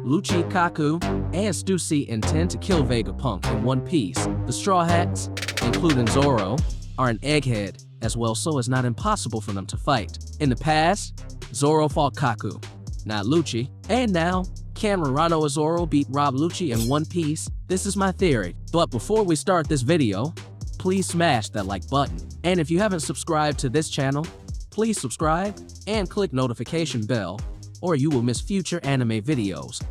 Lucci, Kaku, and Stussy intend to kill Vegapunk in one piece. The Straw Hats, including Zoro, are an egghead as well, so it's not impossible for them to fight. In the past, Zoro fought Kaku, not Lucci, and now, can Roronoa Zoro beat Rob Lucci in one piece? This is my theory. But before we start this video, please smash that like button. And if you haven't subscribed to this channel, please subscribe and click notification bell, or you will miss future anime videos.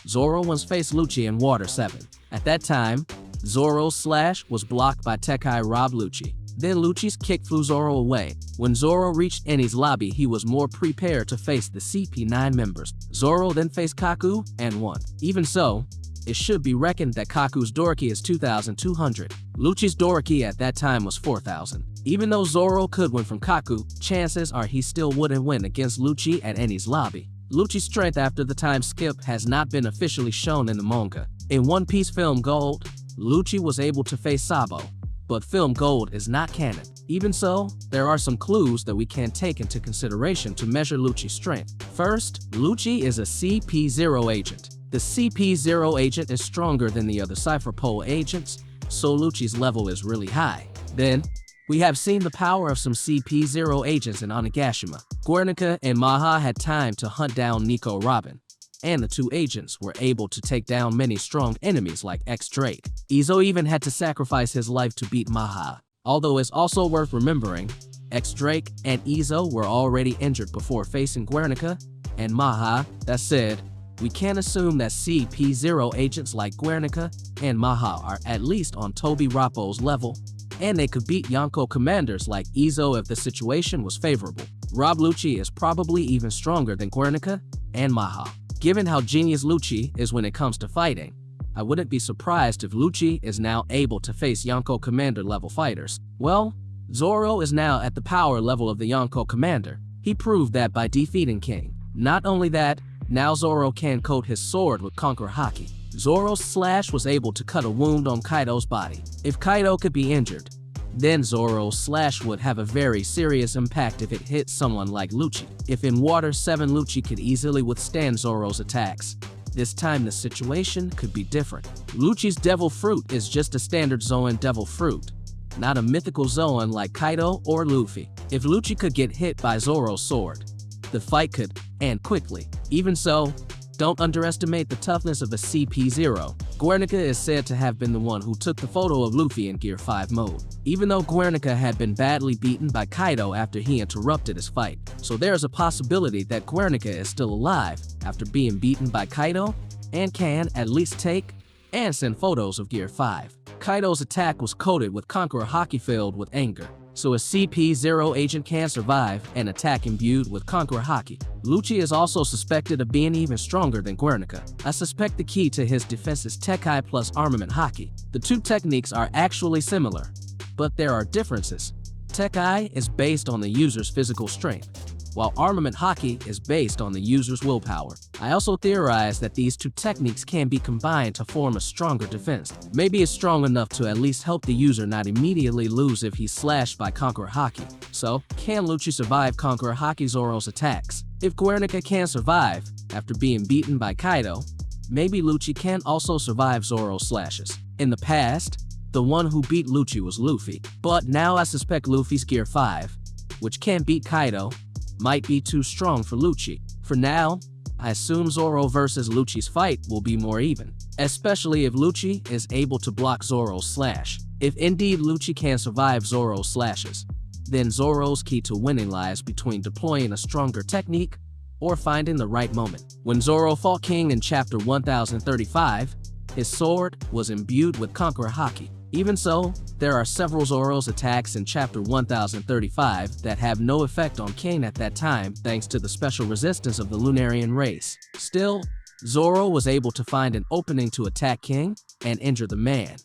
Zoro once faced Lucci in Water 7. At that time, Zoro's slash was blocked by Tekkai Rob Lucci. Then Lucci's kick flew Zoro away. When Zoro reached Enies Lobby, he was more prepared to face the CP9 members. Zoro then faced Kaku and won. Even so, it should be reckoned that Kaku's Doriki is 2,200. Lucci's Doriki at that time was 4,000. Even though Zoro could win from Kaku, chances are he still wouldn't win against Lucci at Enies Lobby. Lucci's strength after the time skip has not been officially shown in the manga. In One Piece Film Gold, Lucci was able to face Sabo, but Film Gold is not canon. Even so, there are some clues that we can take into consideration to measure Lucci's strength. First, Lucci is a CP0 agent. The CP0 agent is stronger than the other Cypher Pole agents, so Lucci's level is really high. Then, we have seen the power of some CP0 agents in Onigashima. Guernica and Maha had time to hunt down Nico Robin, and the two agents were able to take down many strong enemies like X-Drake. Izo even had to sacrifice his life to beat Maha. Although it's also worth remembering, X-Drake and Izo were already injured before facing Guernica and Maha. That said, we can assume that CP0 agents like Guernica and Maha are at least on Toby Rappo's level, and they could beat Yonko commanders like Izo if the situation was favorable. Rob Lucci is probably even stronger than Guernica and Maha. Given how genius Lucci is when it comes to fighting, I wouldn't be surprised if Lucci is now able to face Yonko commander level fighters. Well, Zoro is now at the power level of the Yonko commander. He proved that by defeating King. Not only that, now Zoro can coat his sword with Conquer Haki. Zoro's slash was able to cut a wound on Kaido's body. If Kaido could be injured, then Zoro's slash would have a very serious impact if it hit someone like Lucci. If in Water 7 Lucci could easily withstand Zoro's attacks, this time the situation could be different. Lucci's Devil Fruit is just a standard Zoan Devil Fruit, not a mythical Zoan like Kaido or Luffy. If Lucci could get hit by Zoro's sword, the fight could end quickly. Even so, don't underestimate the toughness of a CP0. Guernica is said to have been the one who took the photo of Luffy in Gear 5 mode, even though Guernica had been badly beaten by Kaido after he interrupted his fight. So there's a possibility that Guernica is still alive after being beaten by Kaido and can at least take and send photos of Gear 5. Kaido's attack was coated with Conqueror Haki filled with anger, so a CP0 agent can survive an attack imbued with Conqueror Haki. Lucci is also suspected of being even stronger than Guernica. I suspect the key to his defense is Tekkai plus Armament Haki. The two techniques are actually similar, but there are differences. Tekkai is based on the user's physical strength, while Armament Haki is based on the user's willpower. I also theorize that these two techniques can be combined to form a stronger defense. Maybe it's strong enough to at least help the user not immediately lose if he's slashed by Conqueror Haki. So, can Lucci survive Conqueror Haki Zoro's attacks? If Guernica can survive after being beaten by Kaido, maybe Lucci can also survive Zoro's slashes. In the past, the one who beat Lucci was Luffy, but now I suspect Luffy's Gear 5, which can beat Kaido, might be too strong for Lucci. For now, I assume Zoro versus Lucci's fight will be more even, especially if Lucci is able to block Zoro's slash. If indeed Lucci can survive Zoro's slashes, then Zoro's key to winning lies between deploying a stronger technique or finding the right moment. When Zoro fought King in chapter 1035, his sword was imbued with Conqueror Haki. Even so, there are several Zoro's attacks in chapter 1035 that have no effect on King at that time thanks to the special resistance of the Lunarian race. Still, Zoro was able to find an opening to attack King and injure the man,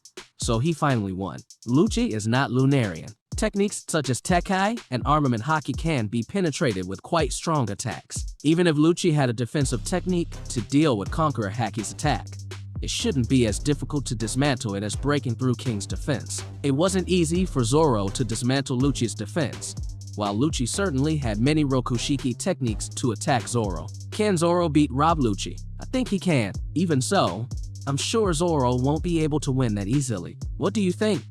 so he finally won. Lucci is not Lunarian. Techniques such as Tekkai and Armament Haki can be penetrated with quite strong attacks. Even if Lucci had a defensive technique to deal with Conqueror Haki's attack, it shouldn't be as difficult to dismantle it as breaking through King's defense. It wasn't easy for Zoro to dismantle Lucci's defense, while Lucci certainly had many Rokushiki techniques to attack Zoro. Can Zoro beat Rob Lucci? I think he can. Even so, I'm sure Zoro won't be able to win that easily. What do you think?